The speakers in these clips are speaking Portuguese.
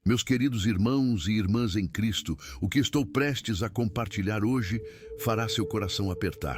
Meus queridos irmãos e irmãs em Cristo, o que estou prestes a compartilhar hoje fará seu coração apertar.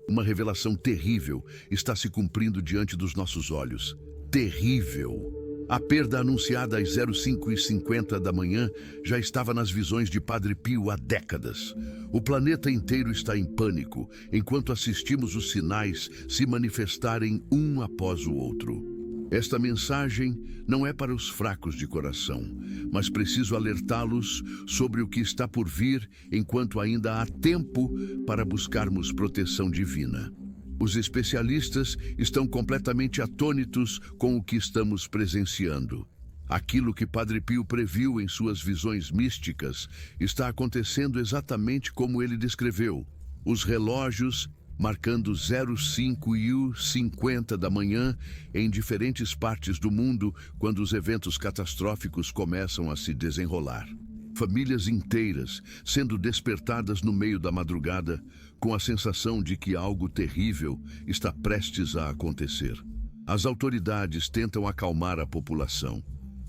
Uma revelação terrível está se cumprindo diante dos nossos olhos. Terrível! A perda anunciada às 05h50 da manhã já estava nas visões de Padre Pio há décadas. O planeta inteiro está em pânico, enquanto assistimos os sinais se manifestarem um após o outro. Esta mensagem não é para os fracos de coração, mas preciso alertá-los sobre o que está por vir enquanto ainda há tempo para buscarmos proteção divina. Os especialistas estão completamente atônitos com o que estamos presenciando. Aquilo que Padre Pio previu em suas visões místicas está acontecendo exatamente como ele descreveu. Os relógios marcando 05h50 da manhã em diferentes partes do mundo quando os eventos catastróficos começam a se desenrolar. Famílias inteiras sendo despertadas no meio da madrugada com a sensação de que algo terrível está prestes a acontecer. As autoridades tentam acalmar a população,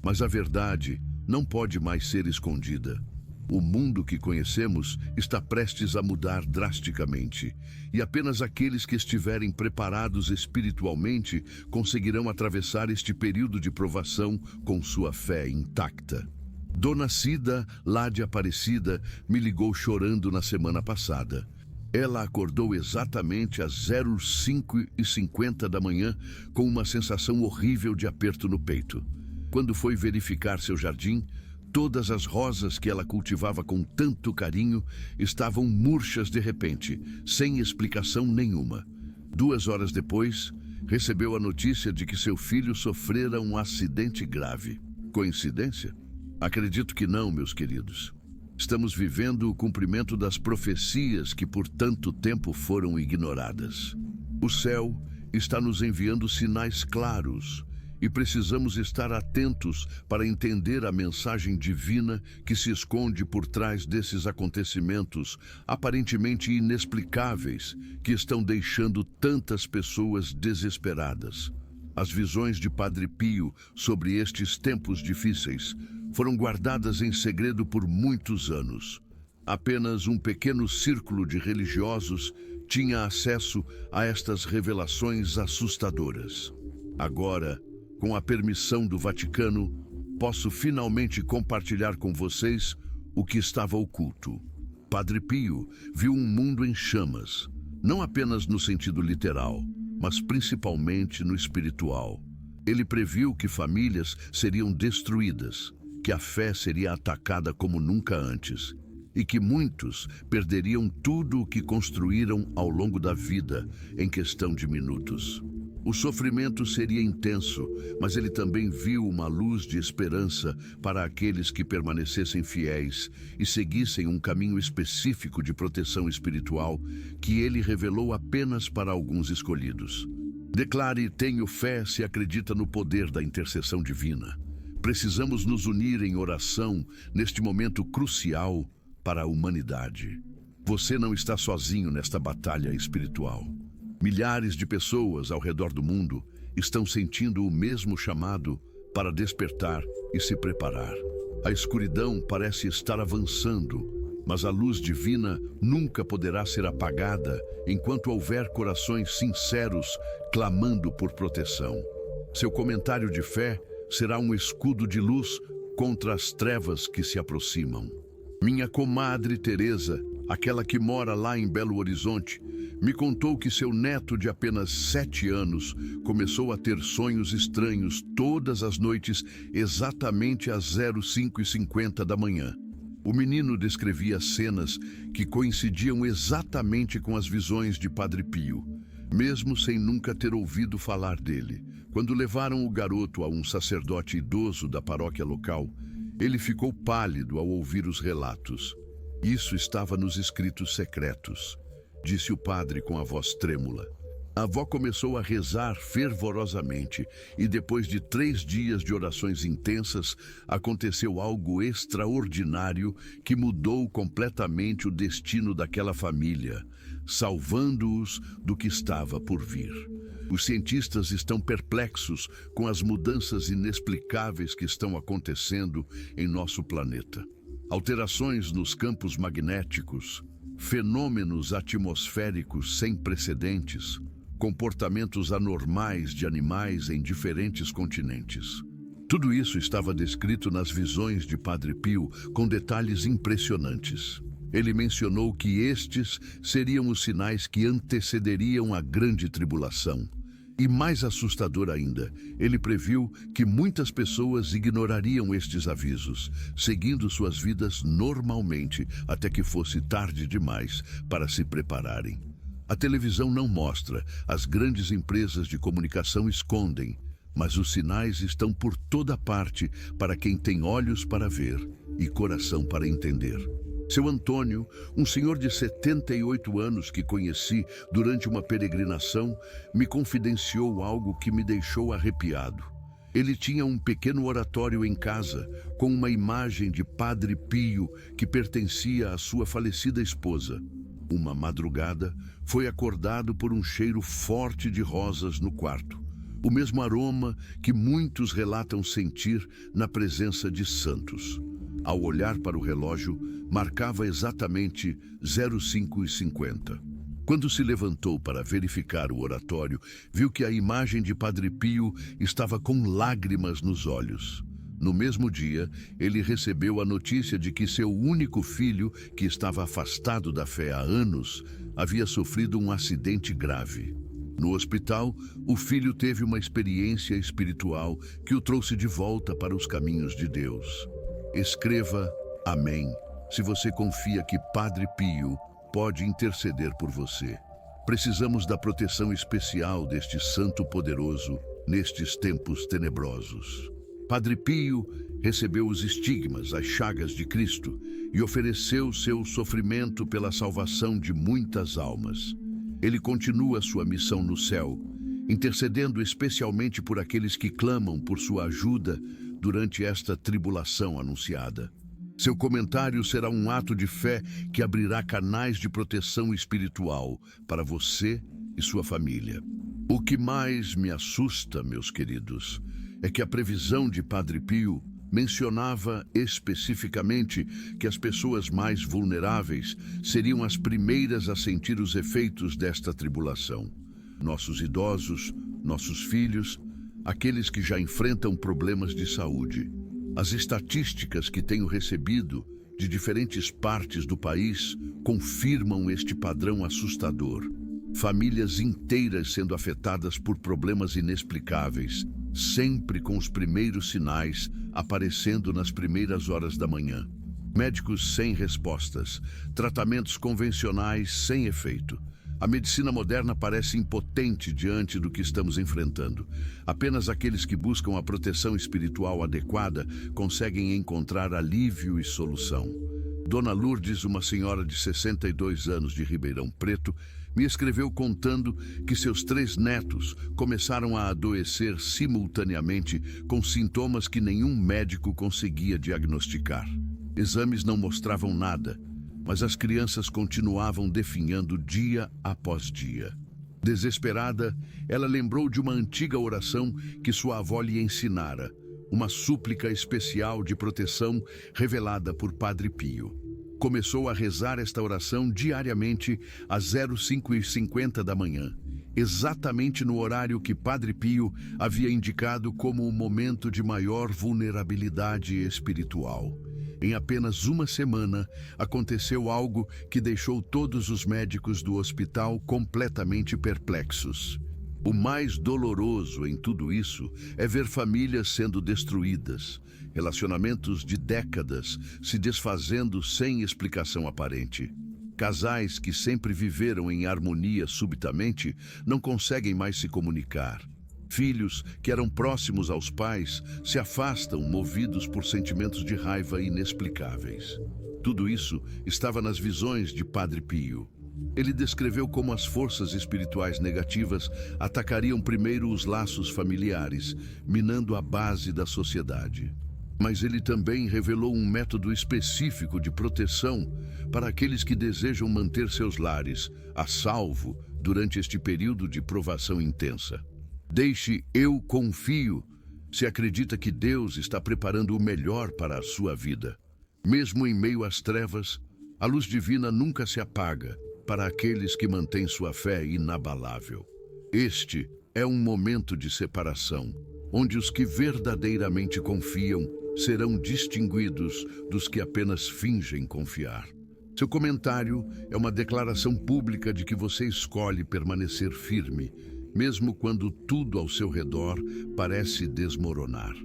mas a verdade não pode mais ser escondida. O mundo que conhecemos está prestes a mudar drasticamente, e apenas aqueles que estiverem preparados espiritualmente conseguirão atravessar este período de provação com sua fé intacta. Dona Cida, lá de Aparecida, me ligou chorando na semana passada. Ela acordou exatamente às 05h50 da manhã com uma sensação horrível de aperto no peito. Quando foi verificar seu jardim, todas as rosas que ela cultivava com tanto carinho estavam murchas de repente, sem explicação nenhuma. 2 horas depois, recebeu a notícia de que seu filho sofrera um acidente grave. Coincidência? Acredito que não, meus queridos. Estamos vivendo o cumprimento das profecias que por tanto tempo foram ignoradas. O céu está nos enviando sinais claros e precisamos estar atentos para entender a mensagem divina que se esconde por trás desses acontecimentos aparentemente inexplicáveis que estão deixando tantas pessoas desesperadas. As visões de Padre Pio sobre estes tempos difíceis foram guardadas em segredo por muitos anos. Apenas um pequeno círculo de religiosos tinha acesso a estas revelações assustadoras. Agora, com a permissão do Vaticano, posso finalmente compartilhar com vocês o que estava oculto. Padre Pio viu um mundo em chamas, não apenas no sentido literal, mas principalmente no espiritual. Ele previu que famílias seriam destruídas, que a fé seria atacada como nunca antes e que muitos perderiam tudo o que construíram ao longo da vida em questão de minutos. O sofrimento seria intenso, mas ele também viu uma luz de esperança para aqueles que permanecessem fiéis e seguissem um caminho específico de proteção espiritual que ele revelou apenas para alguns escolhidos. Declare: tenho fé se acredita no poder da intercessão divina. Precisamos nos unir em oração neste momento crucial para a humanidade. Você não está sozinho nesta batalha espiritual. Milhares de pessoas ao redor do mundo estão sentindo o mesmo chamado para despertar e se preparar. A escuridão parece estar avançando, mas a luz divina nunca poderá ser apagada enquanto houver corações sinceros clamando por proteção. Seu comentário de fé será um escudo de luz contra as trevas que se aproximam. Minha comadre Teresa, aquela que mora lá em Belo Horizonte, me contou que seu neto de apenas 7 anos começou a ter sonhos estranhos todas as noites exatamente às 05h50 da manhã. O menino descrevia cenas que coincidiam exatamente com as visões de Padre Pio, mesmo sem nunca ter ouvido falar dele. Quando levaram o garoto a um sacerdote idoso da paróquia local, ele ficou pálido ao ouvir os relatos. Isso estava nos escritos secretos, disse o padre com a voz trêmula. A avó começou a rezar fervorosamente e depois de 3 dias de orações intensas, aconteceu algo extraordinário que mudou completamente o destino daquela família, salvando-os do que estava por vir. Os cientistas estão perplexos com as mudanças inexplicáveis que estão acontecendo em nosso planeta. Alterações nos campos magnéticos, fenômenos atmosféricos sem precedentes, comportamentos anormais de animais em diferentes continentes. Tudo isso estava descrito nas visões de Padre Pio com detalhes impressionantes. Ele mencionou que estes seriam os sinais que antecederiam a grande tribulação. E mais assustador ainda, ele previu que muitas pessoas ignorariam estes avisos, seguindo suas vidas normalmente até que fosse tarde demais para se prepararem. A televisão não mostra, as grandes empresas de comunicação escondem, mas os sinais estão por toda parte para quem tem olhos para ver e coração para entender. Seu Antônio, um senhor de 78 anos que conheci durante uma peregrinação, me confidenciou algo que me deixou arrepiado. Ele tinha um pequeno oratório em casa, com uma imagem de Padre Pio que pertencia à sua falecida esposa. Uma madrugada, foi acordado por um cheiro forte de rosas no quarto. O mesmo aroma que muitos relatam sentir na presença de santos. Ao olhar para o relógio, marcava exatamente 05h50. Quando se levantou para verificar o oratório, viu que a imagem de Padre Pio estava com lágrimas nos olhos. No mesmo dia, ele recebeu a notícia de que seu único filho, que estava afastado da fé há anos, havia sofrido um acidente grave. No hospital, o filho teve uma experiência espiritual que o trouxe de volta para os caminhos de Deus. Escreva Amém, se você confia que Padre Pio pode interceder por você. Precisamos da proteção especial deste santo poderoso nestes tempos tenebrosos. Padre Pio recebeu os estigmas, as chagas de Cristo e ofereceu seu sofrimento pela salvação de muitas almas. Ele continua sua missão no céu, intercedendo especialmente por aqueles que clamam por sua ajuda durante esta tribulação anunciada. Seu comentário será um ato de fé que abrirá canais de proteção espiritual para você e sua família. O que mais me assusta, meus queridos, é que a previsão de Padre Pio mencionava especificamente que as pessoas mais vulneráveis seriam as primeiras a sentir os efeitos desta tribulação. Nossos idosos, nossos filhos, aqueles que já enfrentam problemas de saúde. As estatísticas que tenho recebido de diferentes partes do país confirmam este padrão assustador. Famílias inteiras sendo afetadas por problemas inexplicáveis, sempre com os primeiros sinais aparecendo nas primeiras horas da manhã. Médicos sem respostas, tratamentos convencionais sem efeito. A medicina moderna parece impotente diante do que estamos enfrentando. Apenas aqueles que buscam a proteção espiritual adequada conseguem encontrar alívio e solução. Dona Lourdes, uma senhora de 62 anos de Ribeirão Preto, me escreveu contando que seus 3 netos começaram a adoecer simultaneamente com sintomas que nenhum médico conseguia diagnosticar. Exames não mostravam nada, mas as crianças continuavam definhando dia após dia. Desesperada, ela lembrou de uma antiga oração que sua avó lhe ensinara, uma súplica especial de proteção revelada por Padre Pio. Começou a rezar esta oração diariamente às 05h50 da manhã, exatamente no horário que Padre Pio havia indicado como o momento de maior vulnerabilidade espiritual. Em apenas uma semana, aconteceu algo que deixou todos os médicos do hospital completamente perplexos. O mais doloroso em tudo isso é ver famílias sendo destruídas, relacionamentos de décadas se desfazendo sem explicação aparente. Casais que sempre viveram em harmonia subitamente não conseguem mais se comunicar. Filhos que eram próximos aos pais se afastam movidos por sentimentos de raiva inexplicáveis. Tudo isso estava nas visões de Padre Pio. Ele descreveu como as forças espirituais negativas atacariam primeiro os laços familiares, minando a base da sociedade. Mas ele também revelou um método específico de proteção para aqueles que desejam manter seus lares a salvo durante este período de provação intensa. Deixe "eu confio" se acredita que Deus está preparando o melhor para a sua vida. Mesmo em meio às trevas, a luz divina nunca se apaga para aqueles que mantêm sua fé inabalável. Este é um momento de separação, onde os que verdadeiramente confiam serão distinguidos dos que apenas fingem confiar. Seu comentário é uma declaração pública de que você escolhe permanecer firme, mesmo quando tudo ao seu redor parece desmoronar.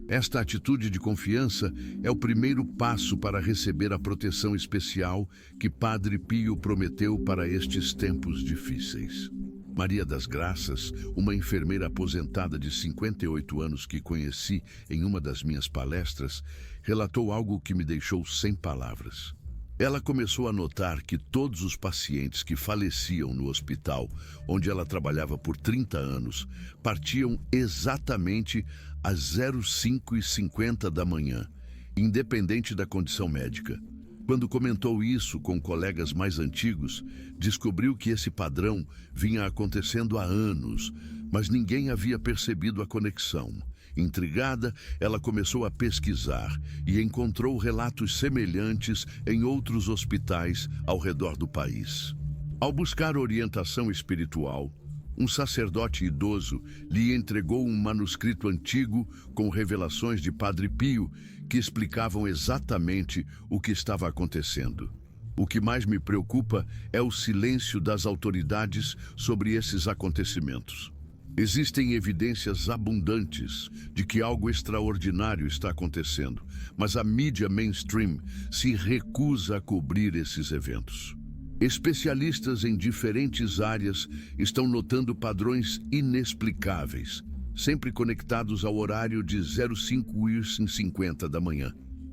Esta atitude de confiança é o primeiro passo para receber a proteção especial que Padre Pio prometeu para estes tempos difíceis. Maria das Graças, uma enfermeira aposentada de 58 anos que conheci em uma das minhas palestras, relatou algo que me deixou sem palavras. Ela começou a notar que todos os pacientes que faleciam no hospital, onde ela trabalhava por 30 anos, partiam exatamente às 05h50 da manhã, independente da condição médica. Quando comentou isso com colegas mais antigos, descobriu que esse padrão vinha acontecendo há anos, mas ninguém havia percebido a conexão. Intrigada, ela começou a pesquisar e encontrou relatos semelhantes em outros hospitais ao redor do país. Ao buscar orientação espiritual, um sacerdote idoso lhe entregou um manuscrito antigo com revelações de Padre Pio que explicavam exatamente o que estava acontecendo. O que mais me preocupa é o silêncio das autoridades sobre esses acontecimentos. Existem evidências abundantes de que algo extraordinário está acontecendo, mas a mídia mainstream se recusa a cobrir esses eventos. Especialistas em diferentes áreas estão notando padrões inexplicáveis, sempre conectados ao horário de 05h50 da manhã,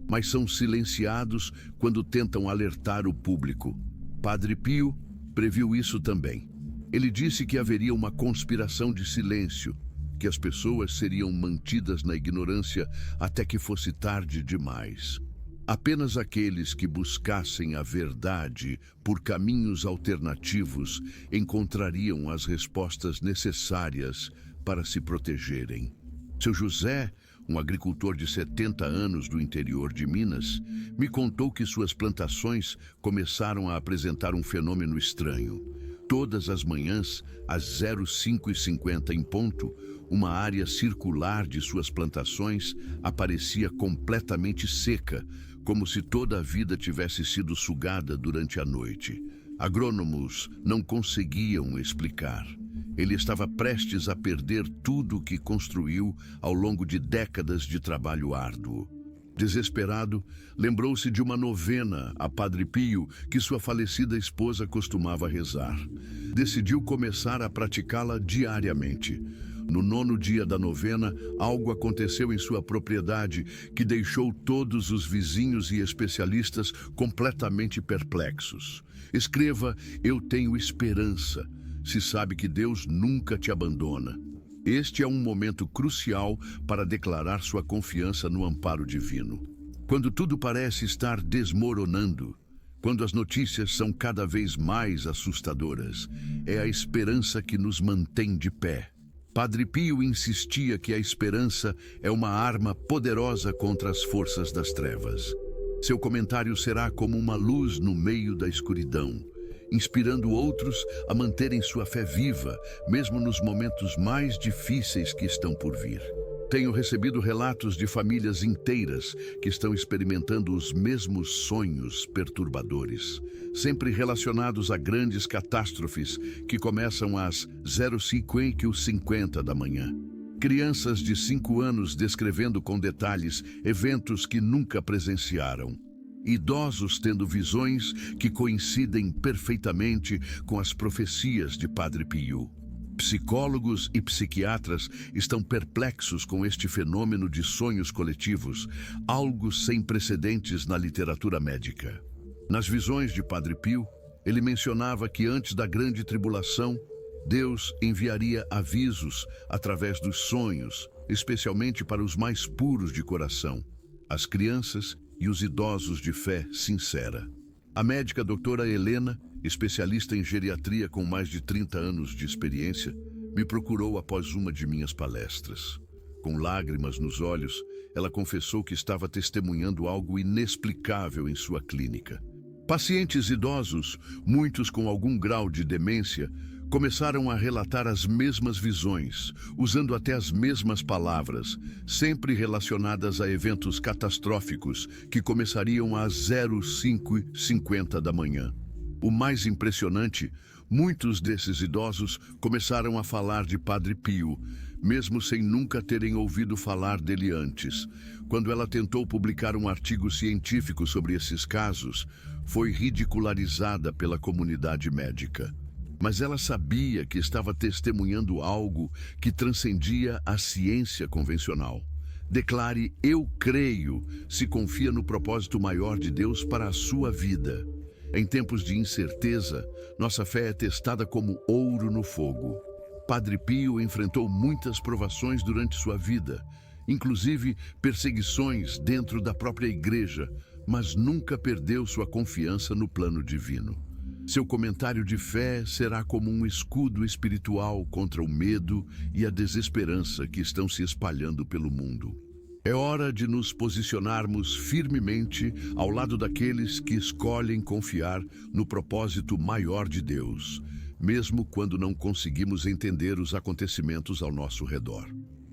mas são silenciados quando tentam alertar o público. Padre Pio previu isso também. Ele disse que haveria uma conspiração de silêncio, que as pessoas seriam mantidas na ignorância até que fosse tarde demais. Apenas aqueles que buscassem a verdade por caminhos alternativos encontrariam as respostas necessárias para se protegerem. Seu José, um agricultor de 70 anos do interior de Minas, me contou que suas plantações começaram a apresentar um fenômeno estranho. Todas as manhãs, às 05h50 em ponto, uma área circular de suas plantações aparecia completamente seca, como se toda a vida tivesse sido sugada durante a noite. Agrônomos não conseguiam explicar. Ele estava prestes a perder tudo o que construiu ao longo de décadas de trabalho árduo. Desesperado, lembrou-se de uma novena a Padre Pio que sua falecida esposa costumava rezar. Decidiu começar a praticá-la diariamente. No 9º dia da novena, algo aconteceu em sua propriedade que deixou todos os vizinhos e especialistas completamente perplexos. Escreva: "Eu tenho esperança", se sabe que Deus nunca te abandona. Este é um momento crucial para declarar sua confiança no amparo divino. Quando tudo parece estar desmoronando, quando as notícias são cada vez mais assustadoras, é a esperança que nos mantém de pé. Padre Pio insistia que a esperança é uma arma poderosa contra as forças das trevas. Seu comentário será como uma luz no meio da escuridão, inspirando outros a manterem sua fé viva, mesmo nos momentos mais difíceis que estão por vir. Tenho recebido relatos de famílias inteiras que estão experimentando os mesmos sonhos perturbadores, sempre relacionados a grandes catástrofes que começam às 05h50 da manhã. Crianças de 5 anos descrevendo com detalhes eventos que nunca presenciaram. Idosos tendo visões que coincidem perfeitamente com as profecias de Padre Pio. Psicólogos e psiquiatras estão perplexos com este fenômeno de sonhos coletivos, algo sem precedentes na literatura médica. Nas visões de Padre Pio, ele mencionava que antes da grande tribulação, Deus enviaria avisos através dos sonhos, especialmente para os mais puros de coração, as crianças e os idosos de fé sincera. A médica doutora Helena, especialista em geriatria com mais de 30 anos de experiência, me procurou após uma de minhas palestras. Com lágrimas nos olhos, ela confessou que estava testemunhando algo inexplicável em sua clínica. Pacientes idosos, muitos com algum grau de demência, começaram a relatar as mesmas visões, usando até as mesmas palavras, sempre relacionadas a eventos catastróficos que começariam às 05h50 da manhã. O mais impressionante, muitos desses idosos começaram a falar de Padre Pio, mesmo sem nunca terem ouvido falar dele antes. Quando ela tentou publicar um artigo científico sobre esses casos, foi ridicularizada pela comunidade médica. Mas ela sabia que estava testemunhando algo que transcendia a ciência convencional. Declare "eu creio" se confia no propósito maior de Deus para a sua vida. Em tempos de incerteza, nossa fé é testada como ouro no fogo. Padre Pio enfrentou muitas provações durante sua vida, inclusive perseguições dentro da própria igreja, mas nunca perdeu sua confiança no plano divino. Seu comentário de fé será como um escudo espiritual contra o medo e a desesperança que estão se espalhando pelo mundo. É hora de nos posicionarmos firmemente ao lado daqueles que escolhem confiar no propósito maior de Deus, mesmo quando não conseguimos entender os acontecimentos ao nosso redor.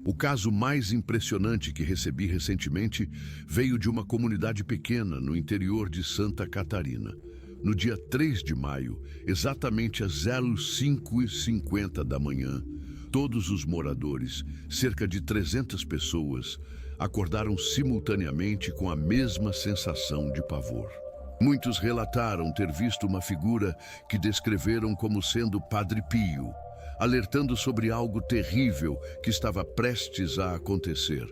O caso mais impressionante que recebi recentemente veio de uma comunidade pequena no interior de Santa Catarina. No dia 3 de maio, exatamente às 05h50 da manhã, todos os moradores, cerca de 300 pessoas, acordaram simultaneamente com a mesma sensação de pavor. Muitos relataram ter visto uma figura que descreveram como sendo Padre Pio, alertando sobre algo terrível que estava prestes a acontecer.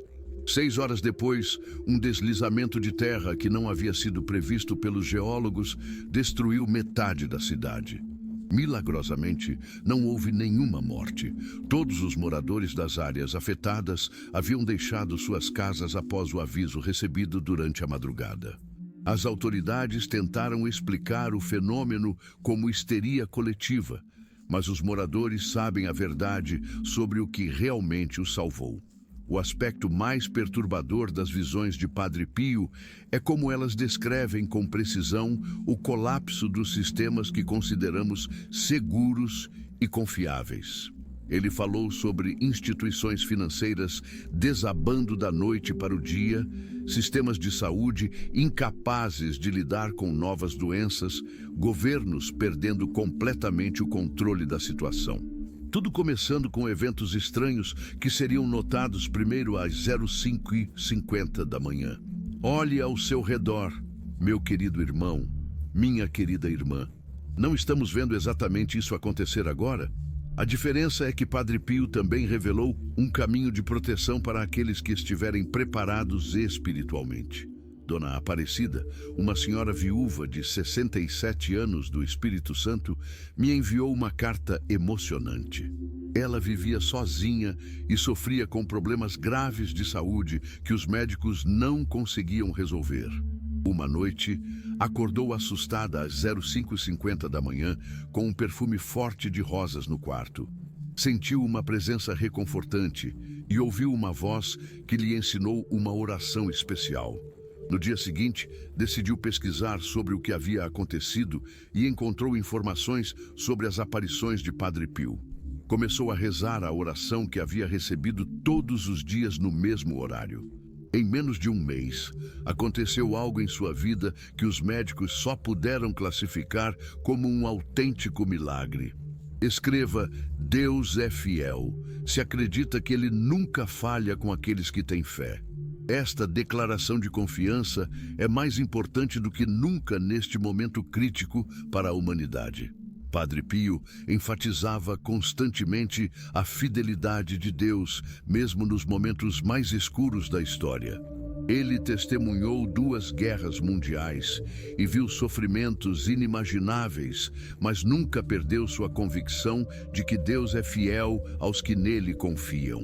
6 horas depois, um deslizamento de terra que não havia sido previsto pelos geólogos destruiu metade da cidade. Milagrosamente, não houve nenhuma morte. Todos os moradores das áreas afetadas haviam deixado suas casas após o aviso recebido durante a madrugada. As autoridades tentaram explicar o fenômeno como histeria coletiva, mas os moradores sabem a verdade sobre o que realmente os salvou. O aspecto mais perturbador das visões de Padre Pio é como elas descrevem com precisão o colapso dos sistemas que consideramos seguros e confiáveis. Ele falou sobre instituições financeiras desabando da noite para o dia, sistemas de saúde incapazes de lidar com novas doenças, governos perdendo completamente o controle da situação. Tudo começando com eventos estranhos que seriam notados primeiro às 05h50 da manhã. Olhe ao seu redor, meu querido irmão, minha querida irmã. Não estamos vendo exatamente isso acontecer agora? A diferença é que Padre Pio também revelou um caminho de proteção para aqueles que estiverem preparados espiritualmente. Dona Aparecida, uma senhora viúva de 67 anos do Espírito Santo, me enviou uma carta emocionante. Ela vivia sozinha e sofria com problemas graves de saúde que os médicos não conseguiam resolver. Uma noite, acordou assustada às 05h50 da manhã com um perfume forte de rosas no quarto. Sentiu uma presença reconfortante e ouviu uma voz que lhe ensinou uma oração especial. No dia seguinte, decidiu pesquisar sobre o que havia acontecido e encontrou informações sobre as aparições de Padre Pio. Começou a rezar a oração que havia recebido todos os dias no mesmo horário. Em menos de um mês, aconteceu algo em sua vida que os médicos só puderam classificar como um autêntico milagre. Escreva: Deus é fiel, se acredita que Ele nunca falha com aqueles que têm fé. Esta declaração de confiança é mais importante do que nunca neste momento crítico para a humanidade. Padre Pio enfatizava constantemente a fidelidade de Deus, mesmo nos momentos mais escuros da história. Ele testemunhou 2 guerras mundiais e viu sofrimentos inimagináveis, mas nunca perdeu sua convicção de que Deus é fiel aos que nele confiam.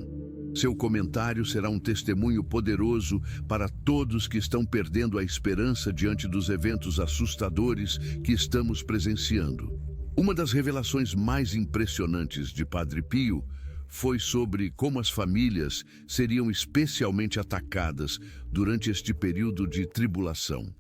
Seu comentário será um testemunho poderoso para todos que estão perdendo a esperança diante dos eventos assustadores que estamos presenciando. Uma das revelações mais impressionantes de Padre Pio foi sobre como as famílias seriam especialmente atacadas durante este período de tribulação.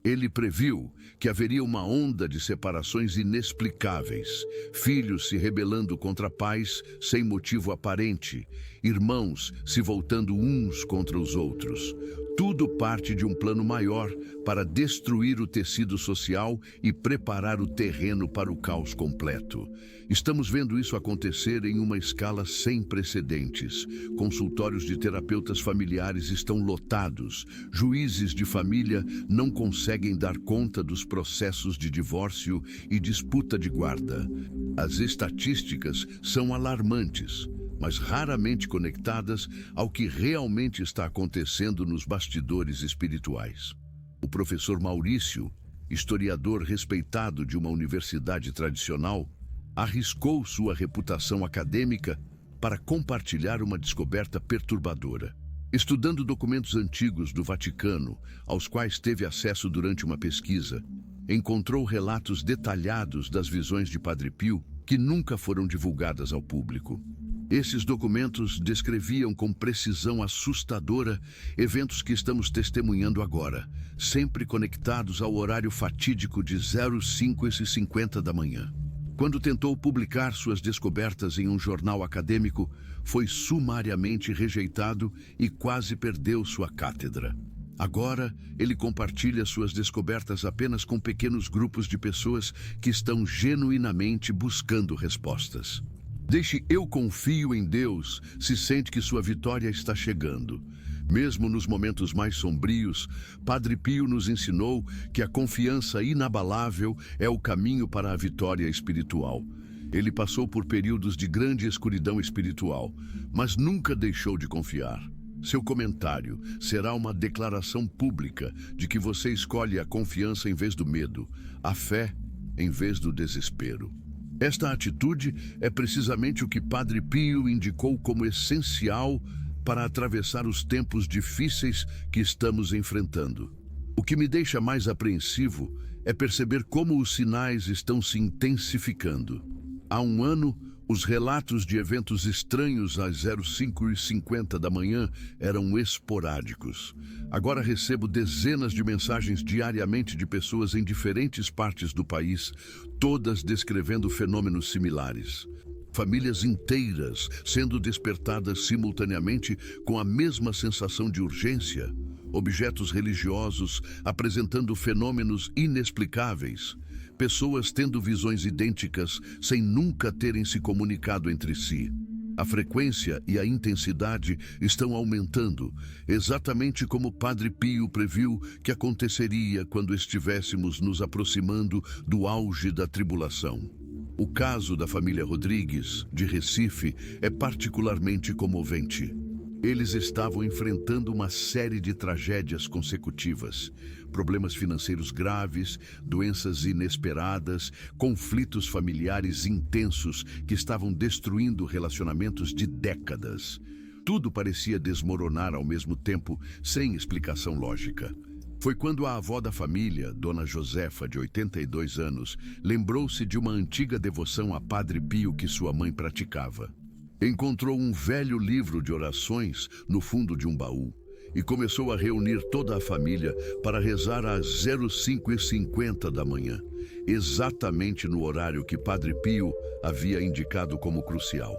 Ele previu que haveria uma onda de separações inexplicáveis, filhos se rebelando contra pais sem motivo aparente, irmãos se voltando uns contra os outros. Tudo parte de um plano maior para destruir o tecido social e preparar o terreno para o caos completo. Estamos vendo isso acontecer em uma escala sem precedentes. Consultórios de terapeutas familiares estão lotados. Juízes de família não conseguem dar conta dos processos de divórcio e disputa de guarda. As estatísticas são alarmantes, mas raramente conectadas ao que realmente está acontecendo nos bastidores espirituais. O professor Maurício, historiador respeitado de uma universidade tradicional, arriscou sua reputação acadêmica para compartilhar uma descoberta perturbadora. Estudando documentos antigos do Vaticano, aos quais teve acesso durante uma pesquisa, encontrou relatos detalhados das visões de Padre Pio que nunca foram divulgadas ao público. Esses documentos descreviam com precisão assustadora eventos que estamos testemunhando agora, sempre conectados ao horário fatídico de 05h50 da manhã. Quando tentou publicar suas descobertas em um jornal acadêmico, foi sumariamente rejeitado e quase perdeu sua cátedra. Agora, ele compartilha suas descobertas apenas com pequenos grupos de pessoas que estão genuinamente buscando respostas. Deixe "eu confio em Deus" se sente que sua vitória está chegando. Mesmo nos momentos mais sombrios, Padre Pio nos ensinou que a confiança inabalável é o caminho para a vitória espiritual. Ele passou por períodos de grande escuridão espiritual, mas nunca deixou de confiar. Seu comentário será uma declaração pública de que você escolhe a confiança em vez do medo, a fé em vez do desespero. Esta atitude é precisamente o que Padre Pio indicou como essencial para atravessar os tempos difíceis que estamos enfrentando. O que me deixa mais apreensivo é perceber como os sinais estão se intensificando. Há um ano, os relatos de eventos estranhos às 05h50 da manhã eram esporádicos. Agora recebo dezenas de mensagens diariamente de pessoas em diferentes partes do país, todas descrevendo fenômenos similares. Famílias inteiras sendo despertadas simultaneamente com a mesma sensação de urgência, objetos religiosos apresentando fenômenos inexplicáveis, pessoas tendo visões idênticas sem nunca terem se comunicado entre si. A frequência e a intensidade estão aumentando, exatamente como Padre Pio previu que aconteceria quando estivéssemos nos aproximando do auge da tribulação. O caso da família Rodrigues, de Recife, é particularmente comovente. Eles estavam enfrentando uma série de tragédias consecutivas, problemas financeiros graves, doenças inesperadas, conflitos familiares intensos que estavam destruindo relacionamentos de décadas. Tudo parecia desmoronar ao mesmo tempo, sem explicação lógica. Foi quando a avó da família, Dona Josefa, de 82 anos, lembrou-se de uma antiga devoção a Padre Pio que sua mãe praticava. Encontrou um velho livro de orações no fundo de um baú e começou a reunir toda a família para rezar às 05h50 da manhã, exatamente no horário que Padre Pio havia indicado como crucial.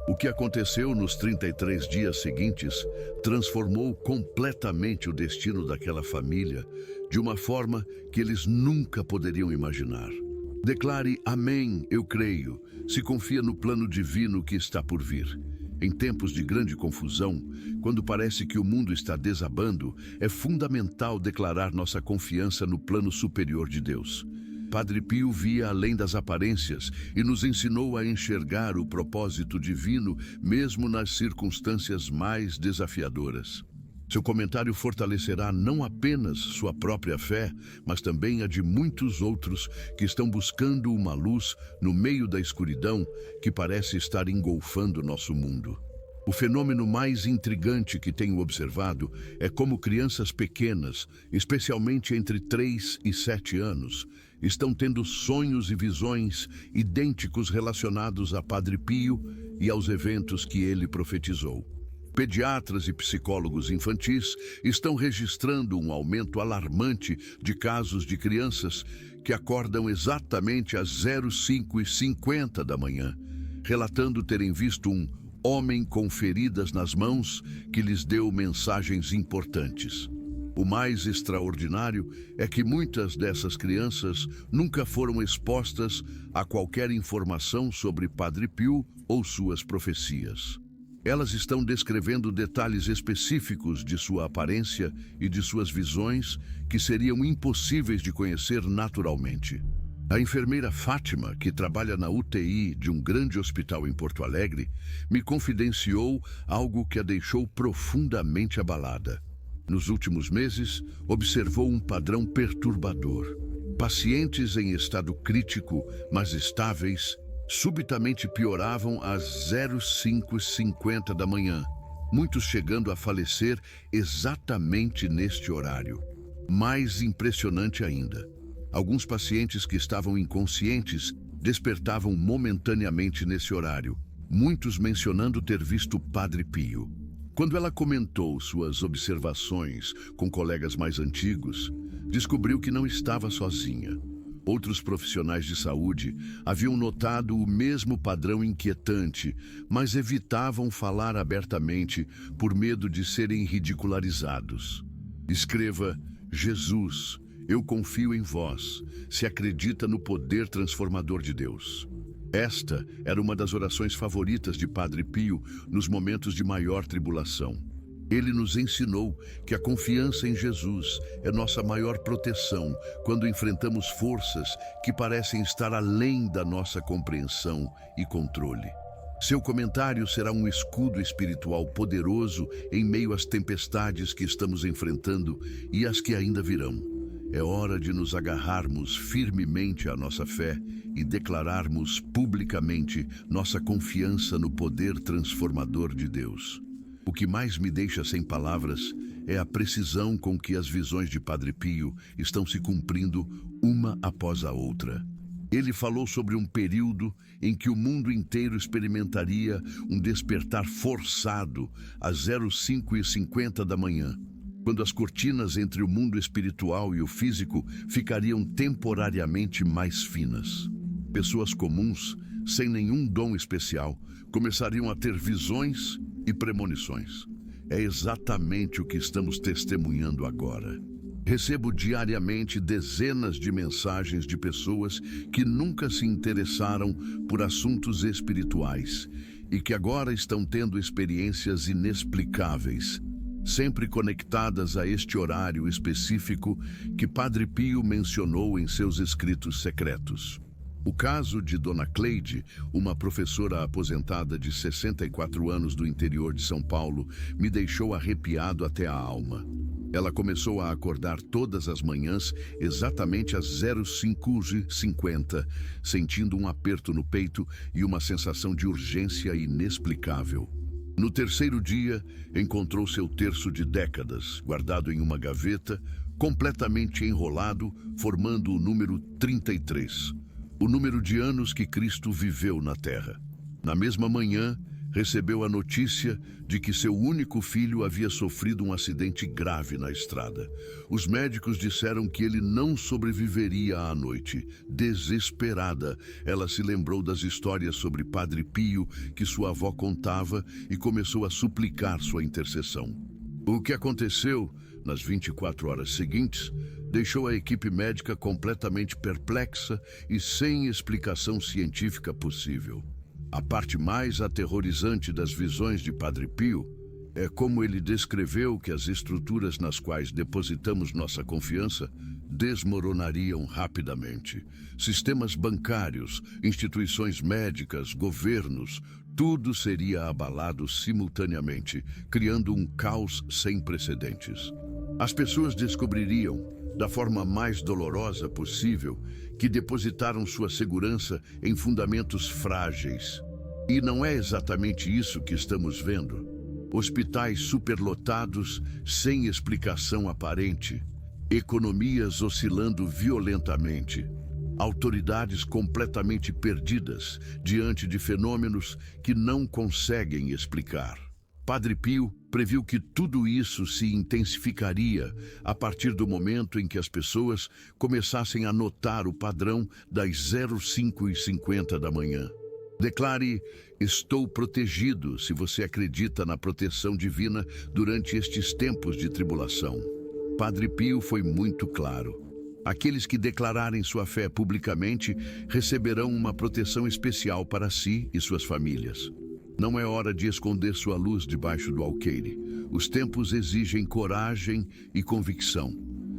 O que aconteceu nos 33 dias seguintes transformou completamente o destino daquela família de uma forma que eles nunca poderiam imaginar. Declare "Amém, eu creio", se confia no plano divino que está por vir. Em tempos de grande confusão, quando parece que o mundo está desabando, é fundamental declarar nossa confiança no plano superior de Deus. Padre Pio via além das aparências e nos ensinou a enxergar o propósito divino mesmo nas circunstâncias mais desafiadoras. Seu comentário fortalecerá não apenas sua própria fé, mas também a de muitos outros que estão buscando uma luz no meio da escuridão que parece estar engolfando nosso mundo. O fenômeno mais intrigante que tenho observado é como crianças pequenas, especialmente entre 3 e 7 anos, estão tendo sonhos e visões idênticos relacionados a Padre Pio e aos eventos que ele profetizou. Pediatras e psicólogos infantis estão registrando um aumento alarmante de casos de crianças que acordam exatamente às 05h50 da manhã, relatando terem visto um homem com feridas nas mãos que lhes deu mensagens importantes. O mais extraordinário é que muitas dessas crianças nunca foram expostas a qualquer informação sobre Padre Pio ou suas profecias. Elas estão descrevendo detalhes específicos de sua aparência e de suas visões que seriam impossíveis de conhecer naturalmente. A enfermeira Fátima, que trabalha na UTI de um grande hospital em Porto Alegre, me confidenciou algo que a deixou profundamente abalada. Nos últimos meses, observou um padrão perturbador. Pacientes em estado crítico, mas estáveis, subitamente pioravam às 05h50 da manhã, muitos chegando a falecer exatamente neste horário. Mais impressionante ainda, alguns pacientes que estavam inconscientes despertavam momentaneamente nesse horário, muitos mencionando ter visto Padre Pio. Quando ela comentou suas observações com colegas mais antigos, descobriu que não estava sozinha. Outros profissionais de saúde haviam notado o mesmo padrão inquietante, mas evitavam falar abertamente por medo de serem ridicularizados. Escreva: Jesus, eu confio em vós, se acredita no poder transformador de Deus. Esta era uma das orações favoritas de Padre Pio nos momentos de maior tribulação. Ele nos ensinou que a confiança em Jesus é nossa maior proteção quando enfrentamos forças que parecem estar além da nossa compreensão e controle. Seu comentário será um escudo espiritual poderoso em meio às tempestades que estamos enfrentando e às que ainda virão. É hora de nos agarrarmos firmemente à nossa fé e declararmos publicamente nossa confiança no poder transformador de Deus. O que mais me deixa sem palavras é a precisão com que as visões de Padre Pio estão se cumprindo uma após a outra. Ele falou sobre um período em que o mundo inteiro experimentaria um despertar forçado às 05h50 da manhã, quando as cortinas entre o mundo espiritual e o físico ficariam temporariamente mais finas. Pessoas comuns, sem nenhum dom especial, começariam a ter visões e premonições. É exatamente o que estamos testemunhando agora. Recebo diariamente dezenas de mensagens de pessoas que nunca se interessaram por assuntos espirituais e que agora estão tendo experiências inexplicáveis, sempre conectadas a este horário específico que Padre Pio mencionou em seus escritos secretos. O caso de Dona Cleide, uma professora aposentada de 64 anos do interior de São Paulo, me deixou arrepiado até a alma. Ela começou a acordar todas as manhãs exatamente às 05h50, sentindo um aperto no peito e uma sensação de urgência inexplicável. No terceiro dia, encontrou seu terço de décadas, guardado em uma gaveta, completamente enrolado, formando o número 33. O número de anos que Cristo viveu na Terra. Na mesma manhã, recebeu a notícia de que seu único filho havia sofrido um acidente grave na estrada. Os médicos disseram que ele não sobreviveria à noite. Desesperada, ela se lembrou das histórias sobre Padre Pio que sua avó contava e começou a suplicar sua intercessão. O que aconteceu nas 24 horas seguintes deixou a equipe médica completamente perplexa e sem explicação científica possível. A parte mais aterrorizante das visões de Padre Pio é como ele descreveu que as estruturas nas quais depositamos nossa confiança desmoronariam rapidamente. Sistemas bancários, instituições médicas, governos, tudo seria abalado simultaneamente, criando um caos sem precedentes. As pessoas descobririam, da forma mais dolorosa possível, que depositaram sua segurança em fundamentos frágeis. E não é exatamente isso que estamos vendo. Hospitais superlotados, sem explicação aparente, economias oscilando violentamente, autoridades completamente perdidas diante de fenômenos que não conseguem explicar. Padre Pio previu que tudo isso se intensificaria a partir do momento em que as pessoas começassem a notar o padrão das 05h50 da manhã. Declare: estou protegido, se você acredita na proteção divina durante estes tempos de tribulação. Padre Pio foi muito claro. Aqueles que declararem sua fé publicamente receberão uma proteção especial para si e suas famílias. Não é hora de esconder sua luz debaixo do alqueire. Os tempos exigem coragem e convicção.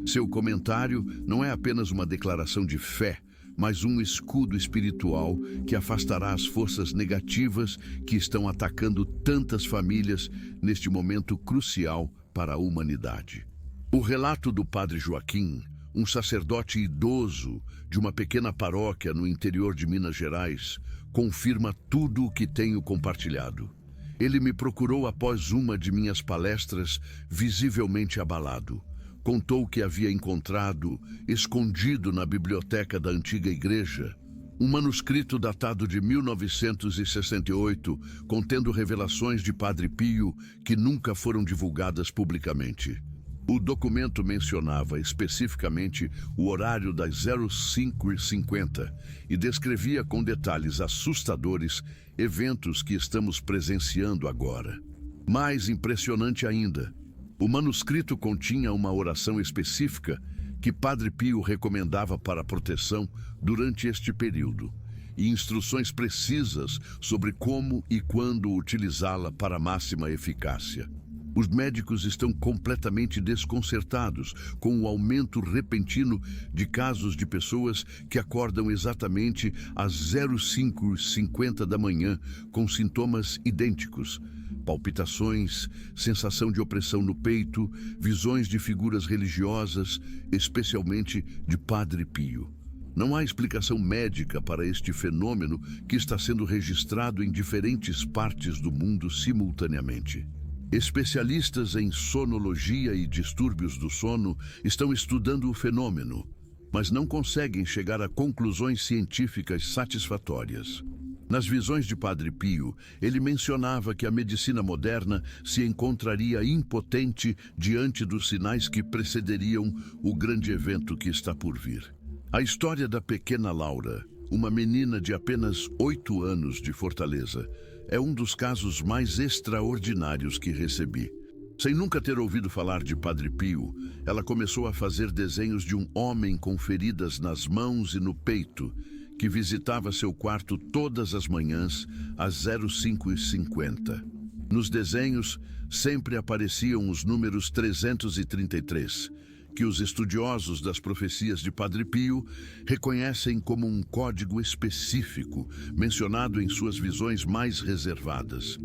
Seu comentário não é apenas uma declaração de fé, mas um escudo espiritual que afastará as forças negativas que estão atacando tantas famílias neste momento crucial para a humanidade. O relato do Padre Joaquim, um sacerdote idoso de uma pequena paróquia no interior de Minas Gerais, confirma tudo o que tenho compartilhado. Ele me procurou após uma de minhas palestras, visivelmente abalado. Contou que havia encontrado, escondido na biblioteca da antiga igreja, um manuscrito datado de 1968, contendo revelações de Padre Pio que nunca foram divulgadas publicamente. O documento mencionava especificamente o horário das 05h50 e descrevia com detalhes assustadores eventos que estamos presenciando agora. Mais impressionante ainda, o manuscrito continha uma oração específica que Padre Pio recomendava para proteção durante este período e instruções precisas sobre como e quando utilizá-la para máxima eficácia. Os médicos estão completamente desconcertados com o aumento repentino de casos de pessoas que acordam exatamente às 05h50 da manhã com sintomas idênticos: palpitações, sensação de opressão no peito, visões de figuras religiosas, especialmente de Padre Pio. Não há explicação médica para este fenômeno que está sendo registrado em diferentes partes do mundo simultaneamente. Especialistas em sonologia e distúrbios do sono estão estudando o fenômeno, mas não conseguem chegar a conclusões científicas satisfatórias. Nas visões de Padre Pio, ele mencionava que a medicina moderna se encontraria impotente diante dos sinais que precederiam o grande evento que está por vir. A história da pequena Laura, uma menina de apenas 8 anos de Fortaleza, é um dos casos mais extraordinários que recebi. Sem nunca ter ouvido falar de Padre Pio, ela começou a fazer desenhos de um homem com feridas nas mãos e no peito, que visitava seu quarto todas as manhãs às 05h50. Nos desenhos sempre apareciam os números 333, que os estudiosos das profecias de Padre Pio reconhecem como um código específico, mencionado em suas visões mais reservadas.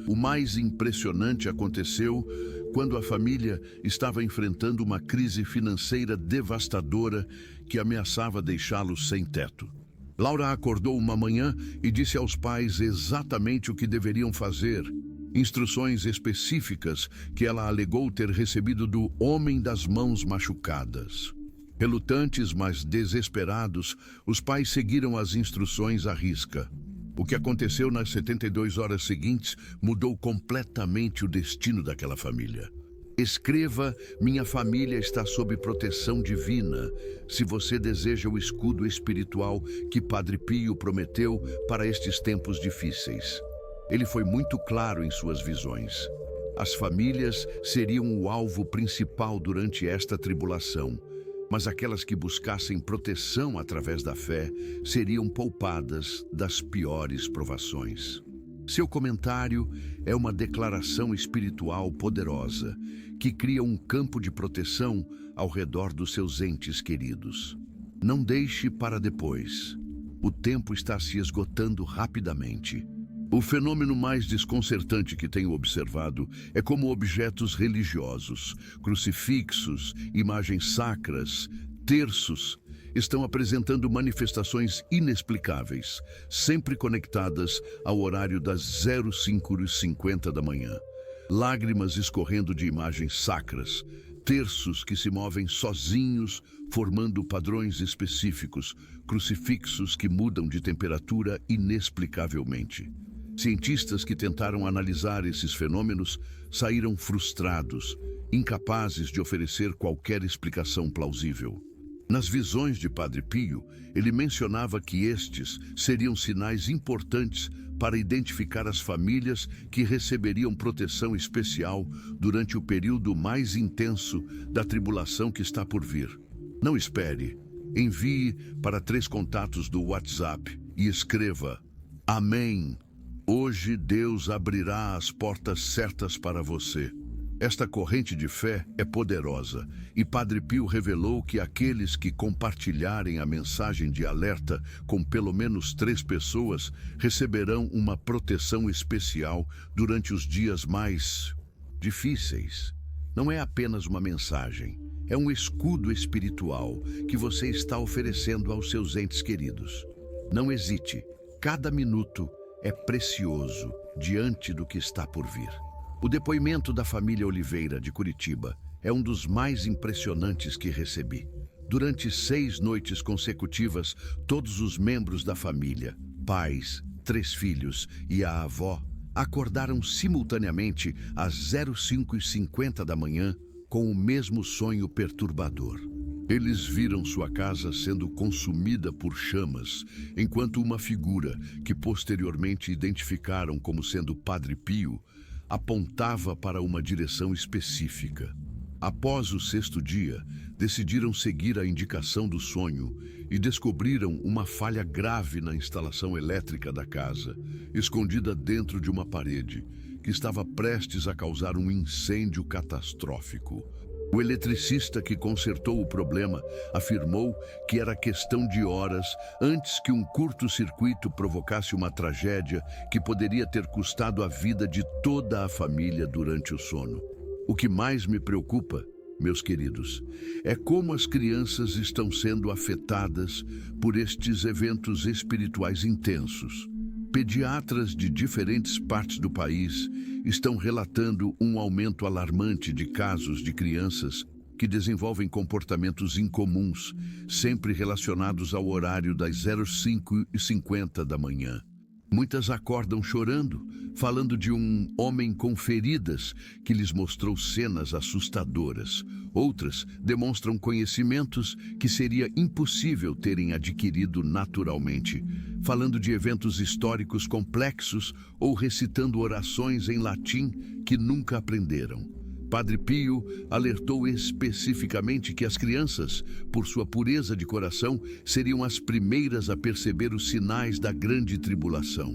O mais impressionante aconteceu quando a família estava enfrentando uma crise financeira devastadora que ameaçava deixá-los sem teto. Laura acordou uma manhã e disse aos pais exatamente o que deveriam fazer. Instruções específicas que ela alegou ter recebido do homem das mãos machucadas. Relutantes, mas desesperados, os pais seguiram as instruções à risca. O que aconteceu nas 72 horas seguintes mudou completamente o destino daquela família. Escreva: minha família está sob proteção divina, se você deseja o escudo espiritual que Padre Pio prometeu para estes tempos difíceis. Ele foi muito claro em suas visões. As famílias seriam o alvo principal durante esta tribulação, mas aquelas que buscassem proteção através da fé seriam poupadas das piores provações. Seu comentário é uma declaração espiritual poderosa que cria um campo de proteção ao redor dos seus entes queridos. Não deixe para depois. O tempo está se esgotando rapidamente. O fenômeno mais desconcertante que tenho observado é como objetos religiosos, crucifixos, imagens sacras, terços, estão apresentando manifestações inexplicáveis, sempre conectadas ao horário das 05h50 da manhã. Lágrimas escorrendo de imagens sacras, terços que se movem sozinhos, formando padrões específicos, crucifixos que mudam de temperatura inexplicavelmente. Cientistas que tentaram analisar esses fenômenos saíram frustrados, incapazes de oferecer qualquer explicação plausível. Nas visões de Padre Pio, ele mencionava que estes seriam sinais importantes para identificar as famílias que receberiam proteção especial durante o período mais intenso da tribulação que está por vir. Não espere. Envie para 3 contatos do WhatsApp e escreva: Amém. Hoje Deus abrirá as portas certas para você. Esta corrente de fé é poderosa e Padre Pio revelou que aqueles que compartilharem a mensagem de alerta com pelo menos 3 pessoas receberão uma proteção especial durante os dias mais difíceis. Não é apenas uma mensagem, é um escudo espiritual que você está oferecendo aos seus entes queridos. Não hesite, cada minuto é precioso diante do que está por vir. O depoimento da família Oliveira de Curitiba é um dos mais impressionantes que recebi. Durante 6 noites consecutivas, todos os membros da família, pais, 3 filhos e a avó, acordaram simultaneamente às 05h50 da manhã com o mesmo sonho perturbador. Eles viram sua casa sendo consumida por chamas, enquanto uma figura, que posteriormente identificaram como sendo Padre Pio, apontava para uma direção específica. Após o 6º dia, decidiram seguir a indicação do sonho e descobriram uma falha grave na instalação elétrica da casa, escondida dentro de uma parede, que estava prestes a causar um incêndio catastrófico. O eletricista que consertou o problema afirmou que era questão de horas antes que um curto-circuito provocasse uma tragédia que poderia ter custado a vida de toda a família durante o sono. O que mais me preocupa, meus queridos, é como as crianças estão sendo afetadas por estes eventos espirituais intensos. Pediatras de diferentes partes do país estão relatando um aumento alarmante de casos de crianças que desenvolvem comportamentos incomuns, sempre relacionados ao horário das 05h50 da manhã. Muitas acordam chorando, falando de um homem com feridas que lhes mostrou cenas assustadoras. Outras demonstram conhecimentos que seria impossível terem adquirido naturalmente, falando de eventos históricos complexos ou recitando orações em latim que nunca aprenderam. Padre Pio alertou especificamente que as crianças, por sua pureza de coração, seriam as primeiras a perceber os sinais da grande tribulação.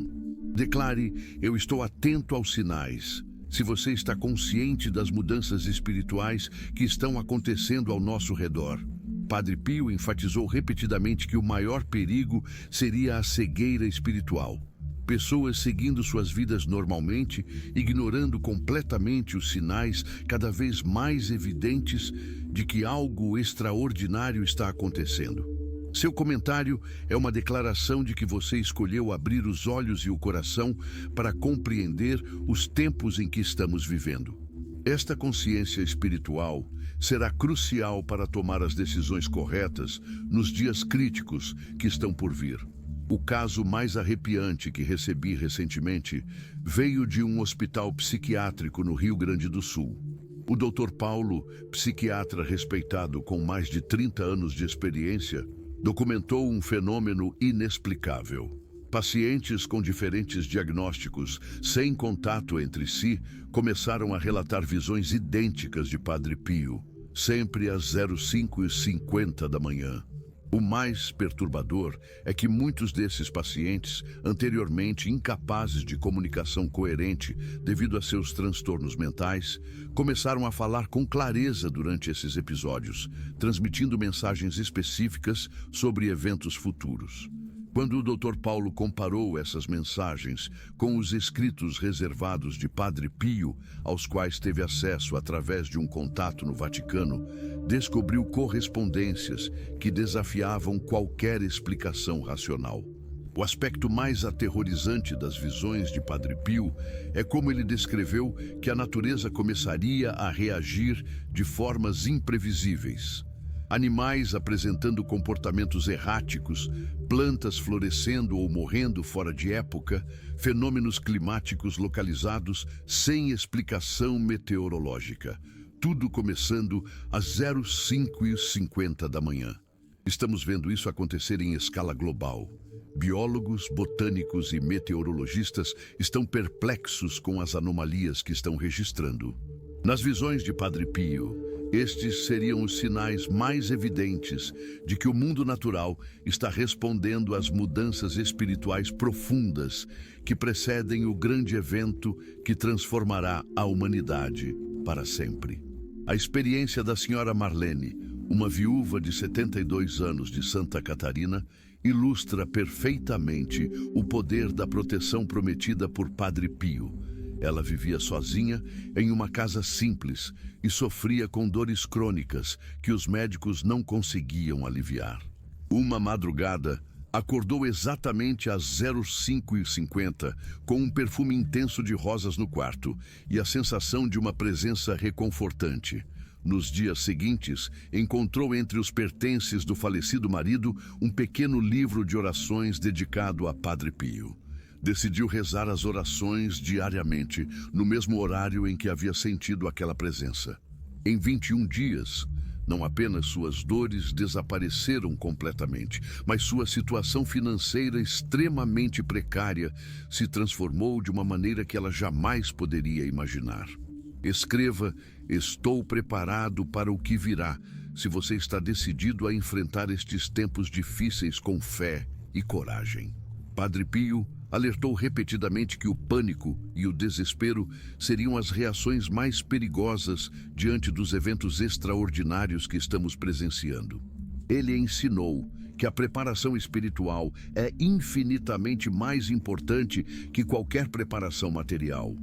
Declare: eu estou atento aos sinais. Se você está consciente das mudanças espirituais que estão acontecendo ao nosso redor. Padre Pio enfatizou repetidamente que o maior perigo seria a cegueira espiritual. Pessoas seguindo suas vidas normalmente, ignorando completamente os sinais cada vez mais evidentes de que algo extraordinário está acontecendo. Seu comentário é uma declaração de que você escolheu abrir os olhos e o coração para compreender os tempos em que estamos vivendo. Esta consciência espiritual será crucial para tomar as decisões corretas nos dias críticos que estão por vir. O caso mais arrepiante que recebi recentemente veio de um hospital psiquiátrico no Rio Grande do Sul. O Dr. Paulo, psiquiatra respeitado com mais de 30 anos de experiência, documentou um fenômeno inexplicável. Pacientes com diferentes diagnósticos, sem contato entre si, começaram a relatar visões idênticas de Padre Pio, sempre às 05h50 da manhã. O mais perturbador é que muitos desses pacientes, anteriormente incapazes de comunicação coerente devido a seus transtornos mentais, começaram a falar com clareza durante esses episódios, transmitindo mensagens específicas sobre eventos futuros. Quando o Dr. Paulo comparou essas mensagens com os escritos reservados de Padre Pio, aos quais teve acesso através de um contato no Vaticano, descobriu correspondências que desafiavam qualquer explicação racional. O aspecto mais aterrorizante das visões de Padre Pio é como ele descreveu que a natureza começaria a reagir de formas imprevisíveis. Animais apresentando comportamentos erráticos, plantas florescendo ou morrendo fora de época, fenômenos climáticos localizados sem explicação meteorológica. Tudo começando às 05h50 da manhã. Estamos vendo isso acontecer em escala global. Biólogos, botânicos e meteorologistas estão perplexos com as anomalias que estão registrando. Nas visões de Padre Pio, estes seriam os sinais mais evidentes de que o mundo natural está respondendo às mudanças espirituais profundas que precedem o grande evento que transformará a humanidade para sempre. A experiência da senhora Marlene, uma viúva de 72 anos de Santa Catarina, ilustra perfeitamente o poder da proteção prometida por Padre Pio. Ela vivia sozinha em uma casa simples e sofria com dores crônicas que os médicos não conseguiam aliviar. Uma madrugada, acordou exatamente às 05h50 com um perfume intenso de rosas no quarto e a sensação de uma presença reconfortante. Nos dias seguintes, encontrou entre os pertences do falecido marido um pequeno livro de orações dedicado a Padre Pio. Decidiu rezar as orações diariamente, no mesmo horário em que havia sentido aquela presença. Em 21 dias, não apenas suas dores desapareceram completamente, mas sua situação financeira extremamente precária se transformou de uma maneira que ela jamais poderia imaginar. Escreva: estou preparado para o que virá, se você está decidido a enfrentar estes tempos difíceis com fé e coragem. Padre Pio alertou repetidamente que o pânico e o desespero seriam as reações mais perigosas diante dos eventos extraordinários que estamos presenciando. Ele ensinou que a preparação espiritual é infinitamente mais importante que qualquer preparação material.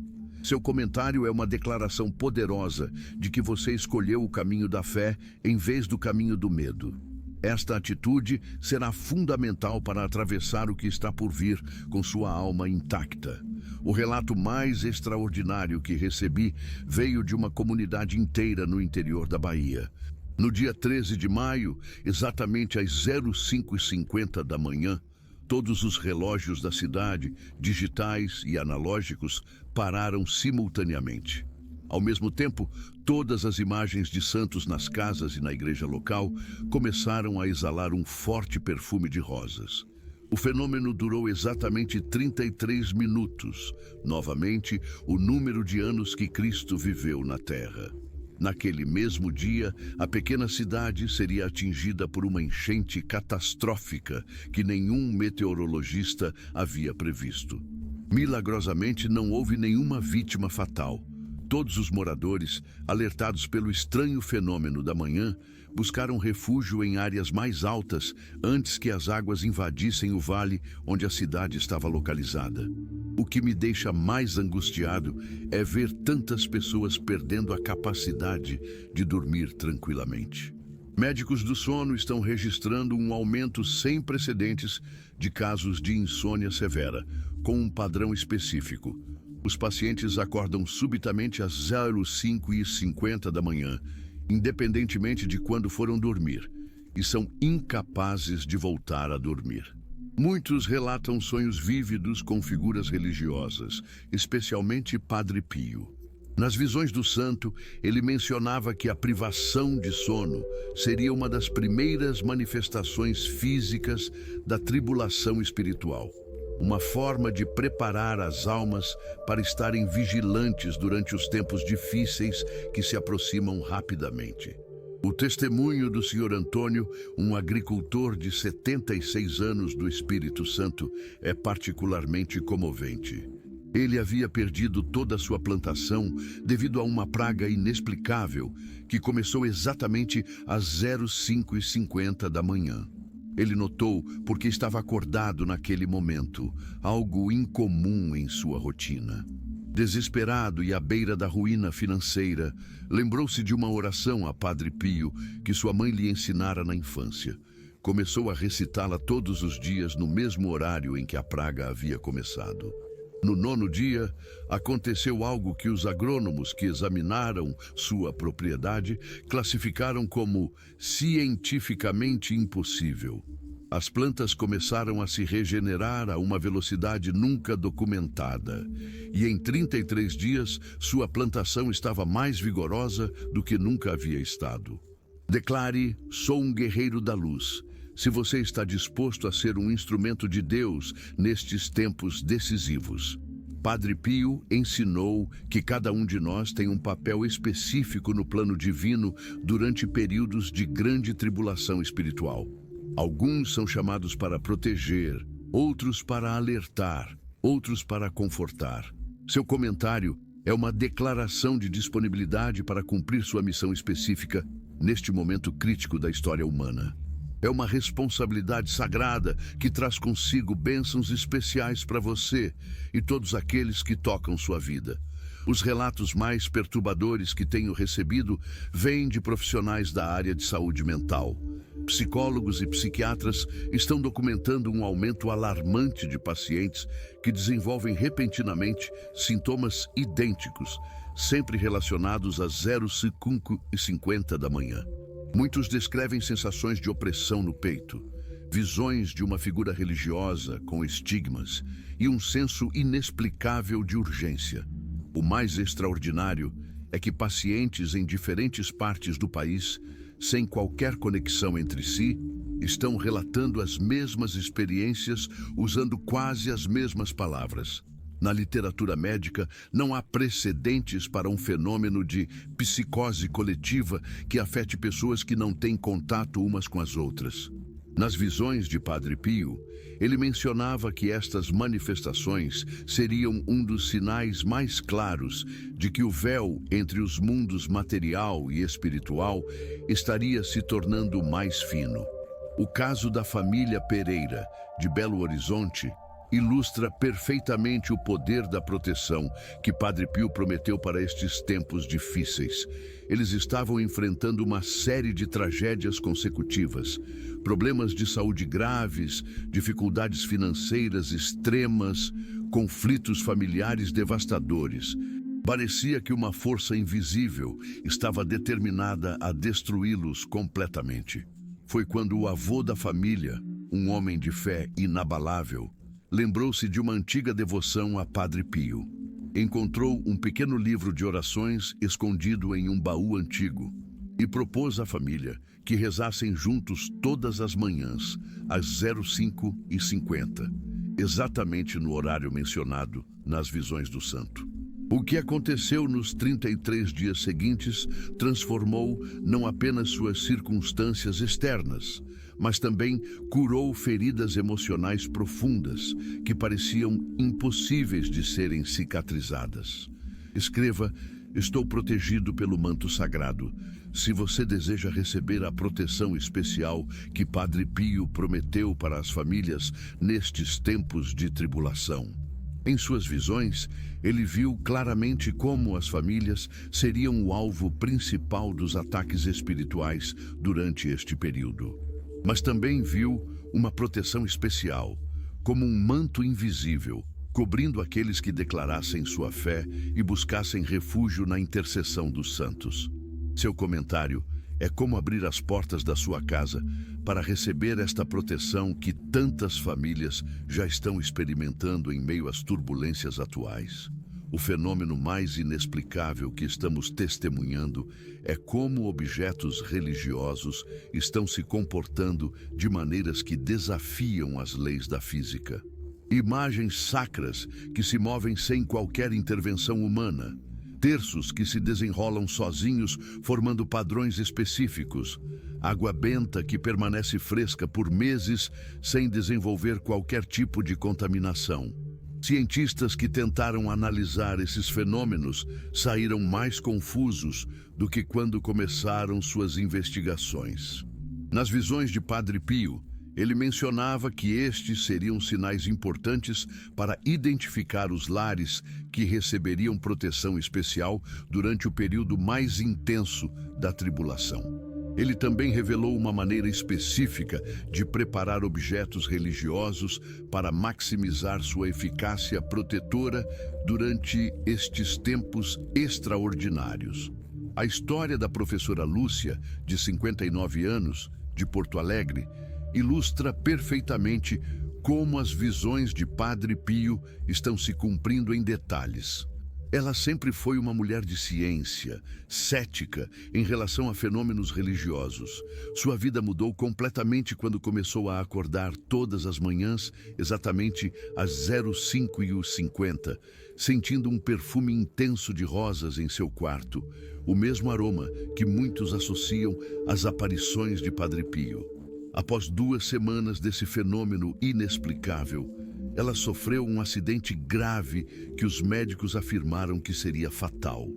Seu comentário é uma declaração poderosa de que você escolheu o caminho da fé em vez do caminho do medo. Esta atitude será fundamental para atravessar o que está por vir com sua alma intacta. O relato mais extraordinário que recebi veio de uma comunidade inteira no interior da Bahia. No dia 13 de maio, exatamente às 05h50 da manhã, todos os relógios da cidade, digitais e analógicos, pararam simultaneamente. Ao mesmo tempo, todas as imagens de santos nas casas e na igreja local começaram a exalar um forte perfume de rosas. O fenômeno durou exatamente 33 minutos, novamente o número de anos que Cristo viveu na Terra. Naquele mesmo dia, a pequena cidade seria atingida por uma enchente catastrófica que nenhum meteorologista havia previsto. Milagrosamente, não houve nenhuma vítima fatal. Todos os moradores, alertados pelo estranho fenômeno da manhã, buscaram refúgio em áreas mais altas antes que as águas invadissem o vale onde a cidade estava localizada. O que me deixa mais angustiado é ver tantas pessoas perdendo a capacidade de dormir tranquilamente. Médicos do sono estão registrando um aumento sem precedentes de casos de insônia severa, com um padrão específico. Os pacientes acordam subitamente às 05h50 da manhã, independentemente de quando foram dormir, e são incapazes de voltar a dormir. Muitos relatam sonhos vívidos com figuras religiosas, especialmente Padre Pio. Nas visões do santo, ele mencionava que a privação de sono seria uma das primeiras manifestações físicas da tribulação espiritual. Uma forma de preparar as almas para estarem vigilantes durante os tempos difíceis que se aproximam rapidamente. O testemunho do Sr. Antônio, um agricultor de 76 anos do Espírito Santo, é particularmente comovente. Ele havia perdido toda a sua plantação devido a uma praga inexplicável que começou exatamente às 05h50 da manhã. Ele notou porque estava acordado naquele momento, algo incomum em sua rotina. Desesperado e à beira da ruína financeira, lembrou-se de uma oração a Padre Pio que sua mãe lhe ensinara na infância. Começou a recitá-la todos os dias no mesmo horário em que a praga havia começado. No 9º dia, aconteceu algo que os agrônomos que examinaram sua propriedade classificaram como cientificamente impossível. As plantas começaram a se regenerar a uma velocidade nunca documentada, e em 33 dias sua plantação estava mais vigorosa do que nunca havia estado. Declare: sou um guerreiro da luz. Se você está disposto a ser um instrumento de Deus nestes tempos decisivos. Padre Pio ensinou que cada um de nós tem um papel específico no plano divino durante períodos de grande tribulação espiritual. Alguns são chamados para proteger, outros para alertar, outros para confortar. Seu comentário é uma declaração de disponibilidade para cumprir sua missão específica neste momento crítico da história humana. É uma responsabilidade sagrada que traz consigo bênçãos especiais para você e todos aqueles que tocam sua vida. Os relatos mais perturbadores que tenho recebido vêm de profissionais da área de saúde mental. Psicólogos e psiquiatras estão documentando um aumento alarmante de pacientes que desenvolvem repentinamente sintomas idênticos, sempre relacionados às 05h50 da manhã. Muitos descrevem sensações de opressão no peito, visões de uma figura religiosa com estigmas e um senso inexplicável de urgência. O mais extraordinário é que pacientes em diferentes partes do país, sem qualquer conexão entre si, estão relatando as mesmas experiências usando quase as mesmas palavras. Na literatura médica, não há precedentes para um fenômeno de psicose coletiva que afete pessoas que não têm contato umas com as outras. Nas visões de Padre Pio, ele mencionava que estas manifestações seriam um dos sinais mais claros de que o véu entre os mundos material e espiritual estaria se tornando mais fino. O caso da família Pereira, de Belo Horizonte, ilustra perfeitamente o poder da proteção que Padre Pio prometeu para estes tempos difíceis. Eles estavam enfrentando uma série de tragédias consecutivas, problemas de saúde graves, dificuldades financeiras extremas, conflitos familiares devastadores. Parecia que uma força invisível estava determinada a destruí-los completamente. Foi quando o avô da família, um homem de fé inabalável, lembrou-se de uma antiga devoção a Padre Pio. Encontrou um pequeno livro de orações escondido em um baú antigo e propôs à família que rezassem juntos todas as manhãs, às 05h50, exatamente no horário mencionado nas visões do santo. O que aconteceu nos 33 dias seguintes transformou não apenas suas circunstâncias externas, mas também curou feridas emocionais profundas que pareciam impossíveis de serem cicatrizadas. Escreva: estou protegido pelo manto sagrado. Se você deseja receber a proteção especial que Padre Pio prometeu para as famílias nestes tempos de tribulação. Em suas visões, ele viu claramente como as famílias seriam o alvo principal dos ataques espirituais durante este período. Mas também viu uma proteção especial, como um manto invisível, cobrindo aqueles que declarassem sua fé e buscassem refúgio na intercessão dos santos. Seu comentário é como abrir as portas da sua casa para receber esta proteção que tantas famílias já estão experimentando em meio às turbulências atuais. O fenômeno mais inexplicável que estamos testemunhando é como objetos religiosos estão se comportando de maneiras que desafiam as leis da física. Imagens sacras que se movem sem qualquer intervenção humana. Terços que se desenrolam sozinhos, formando padrões específicos. Água benta que permanece fresca por meses sem desenvolver qualquer tipo de contaminação. Cientistas que tentaram analisar esses fenômenos saíram mais confusos do que quando começaram suas investigações. Nas visões de Padre Pio, Ele mencionava que estes seriam sinais importantes para identificar os lares que receberiam proteção especial durante o período mais intenso da tribulação. Ele também revelou uma maneira específica de preparar objetos religiosos para maximizar sua eficácia protetora durante estes tempos extraordinários. A história da professora Lúcia, de 59 anos, de Porto Alegre, ilustra perfeitamente como as visões de Padre Pio estão se cumprindo em detalhes. Ela sempre foi uma mulher de ciência, cética em relação a fenômenos religiosos. Sua vida mudou completamente quando começou a acordar todas as manhãs, exatamente às 05h50, sentindo um perfume intenso de rosas em seu quarto, o mesmo aroma que muitos associam às aparições de Padre Pio. Após 2 semanas desse fenômeno inexplicável, ela sofreu um acidente grave que os médicos afirmaram que seria fatal.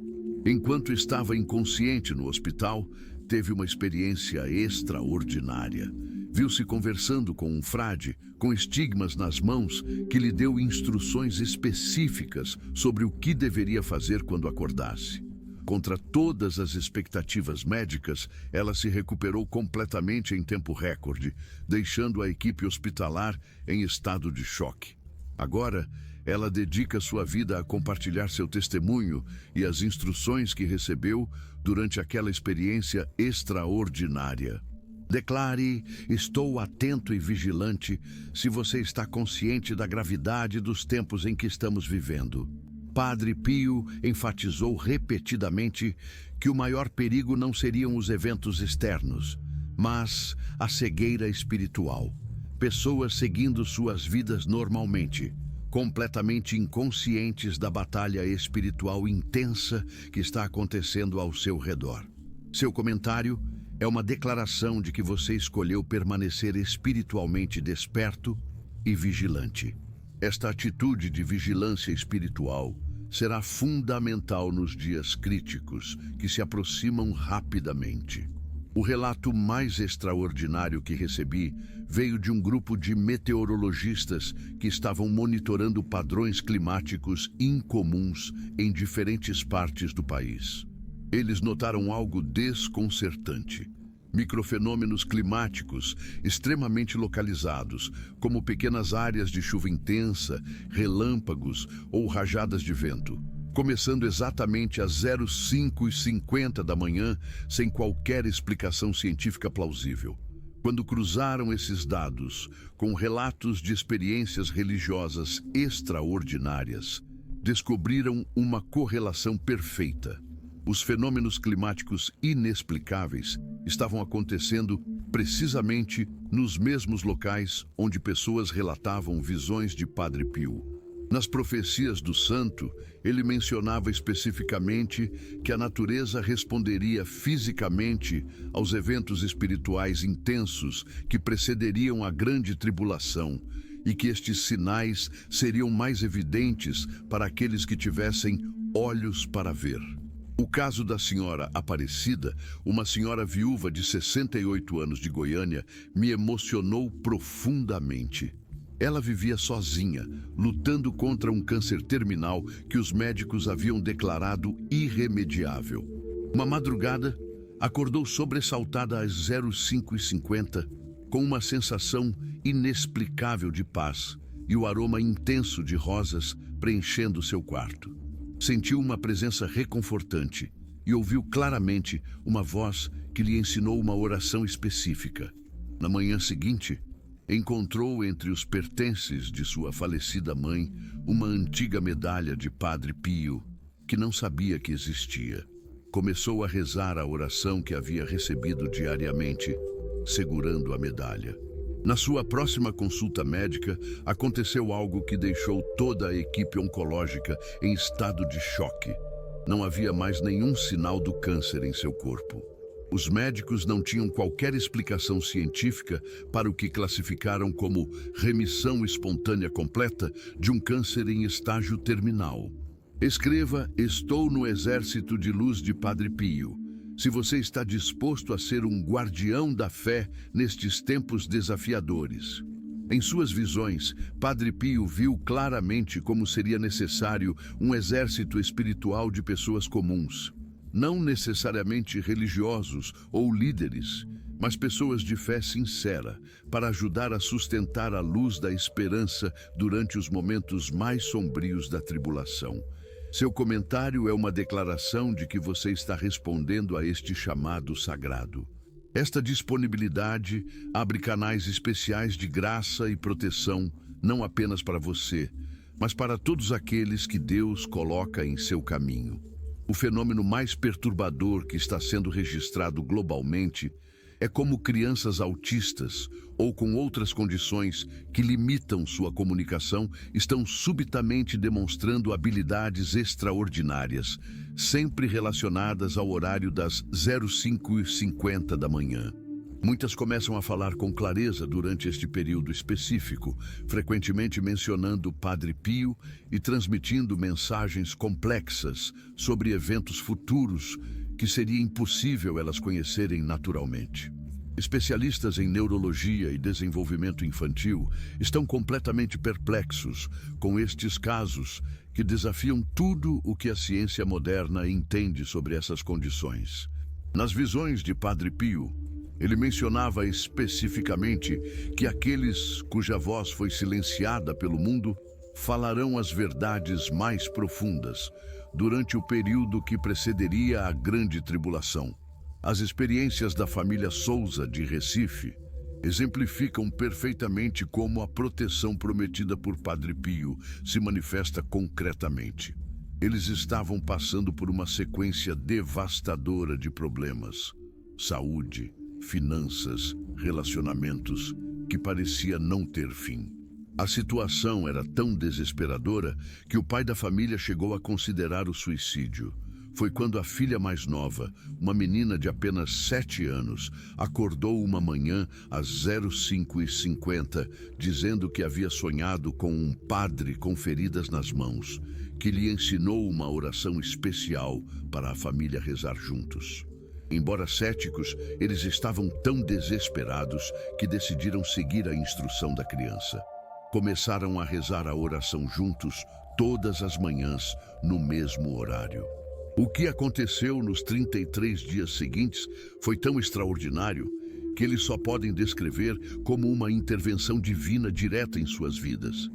Enquanto estava inconsciente no hospital, teve uma experiência extraordinária. Viu-se conversando com um frade, com estigmas nas mãos, que lhe deu instruções específicas sobre o que deveria fazer quando acordasse. Contra todas as expectativas médicas, ela se recuperou completamente em tempo recorde, deixando a equipe hospitalar em estado de choque. Agora, ela dedica sua vida a compartilhar seu testemunho e as instruções que recebeu durante aquela experiência extraordinária. Declare: estou atento e vigilante se você está consciente da gravidade dos tempos em que estamos vivendo. Padre Pio enfatizou repetidamente que o maior perigo não seriam os eventos externos, mas a cegueira espiritual. Pessoas seguindo suas vidas normalmente, completamente inconscientes da batalha espiritual intensa que está acontecendo ao seu redor. Seu comentário é uma declaração de que você escolheu permanecer espiritualmente desperto e vigilante. Esta atitude de vigilância espiritual será fundamental nos dias críticos que se aproximam rapidamente. O relato mais extraordinário que recebi veio de um grupo de meteorologistas que estavam monitorando padrões climáticos incomuns em diferentes partes do país. Eles notaram algo desconcertante. Microfenômenos climáticos extremamente localizados, como pequenas áreas de chuva intensa, relâmpagos ou rajadas de vento, começando exatamente às 05h50 da manhã, sem qualquer explicação científica plausível. Quando cruzaram esses dados com relatos de experiências religiosas extraordinárias, descobriram uma correlação perfeita. Os fenômenos climáticos inexplicáveis estavam acontecendo precisamente nos mesmos locais onde pessoas relatavam visões de Padre Pio. Nas profecias do santo, ele mencionava especificamente que a natureza responderia fisicamente aos eventos espirituais intensos que precederiam a grande tribulação e que estes sinais seriam mais evidentes para aqueles que tivessem olhos para ver. O caso da senhora Aparecida, uma senhora viúva de 68 anos de Goiânia, me emocionou profundamente. Ela vivia sozinha, lutando contra um câncer terminal que os médicos haviam declarado irremediável. Uma madrugada, acordou sobressaltada às 05h50, com uma sensação inexplicável de paz e o aroma intenso de rosas preenchendo seu quarto. Sentiu uma presença reconfortante e ouviu claramente uma voz que lhe ensinou uma oração específica. Na manhã seguinte, encontrou entre os pertences de sua falecida mãe uma antiga medalha de Padre Pio, que não sabia que existia. Começou a rezar a oração que havia recebido diariamente, segurando a medalha. Na sua próxima consulta médica, aconteceu algo que deixou toda a equipe oncológica em estado de choque. Não havia mais nenhum sinal do câncer em seu corpo. Os médicos não tinham qualquer explicação científica para o que classificaram como remissão espontânea completa de um câncer em estágio terminal. Escreva: estou no exército de luz de Padre Pio. se você está disposto a ser um guardião da fé nestes tempos desafiadores. Em suas visões, Padre Pio viu claramente como seria necessário um exército espiritual de pessoas comuns, não necessariamente religiosos ou líderes, mas pessoas de fé sincera, para ajudar a sustentar a luz da esperança durante os momentos mais sombrios da tribulação. Seu comentário é uma declaração de que você está respondendo a este chamado sagrado. Esta disponibilidade abre canais especiais de graça e proteção, não apenas para você, mas para todos aqueles que Deus coloca em seu caminho. O fenômeno mais perturbador que está sendo registrado globalmente é como crianças autistas ou com outras condições que limitam sua comunicação estão subitamente demonstrando habilidades extraordinárias, sempre relacionadas ao horário das 05h50 da manhã. Muitas começam a falar com clareza durante este período específico, frequentemente mencionando Padre Pio e transmitindo mensagens complexas sobre eventos futuros que seria impossível elas conhecerem naturalmente. Especialistas em neurologia e desenvolvimento infantil estão completamente perplexos com estes casos que desafiam tudo o que a ciência moderna entende sobre essas condições. Nas visões de Padre Pio, ele mencionava especificamente que aqueles cuja voz foi silenciada pelo mundo falarão as verdades mais profundas durante o período que precederia a Grande Tribulação. As experiências da família Souza de Recife exemplificam perfeitamente como a proteção prometida por Padre Pio se manifesta concretamente. Eles estavam passando por uma sequência devastadora de problemas: saúde, finanças, relacionamentos, que parecia não ter fim. A situação era tão desesperadora que o pai da família chegou a considerar o suicídio. Foi quando a filha mais nova, uma menina de apenas 7 anos, acordou uma manhã às 05h50, dizendo que havia sonhado com um padre com feridas nas mãos, que lhe ensinou uma oração especial para a família rezar juntos. Embora céticos, eles estavam tão desesperados que decidiram seguir a instrução da criança. Começaram a rezar a oração juntos todas as manhãs, no mesmo horário. O que aconteceu nos 33 dias seguintes foi tão extraordinário que eles só podem descrever como uma intervenção divina direta em suas vidas.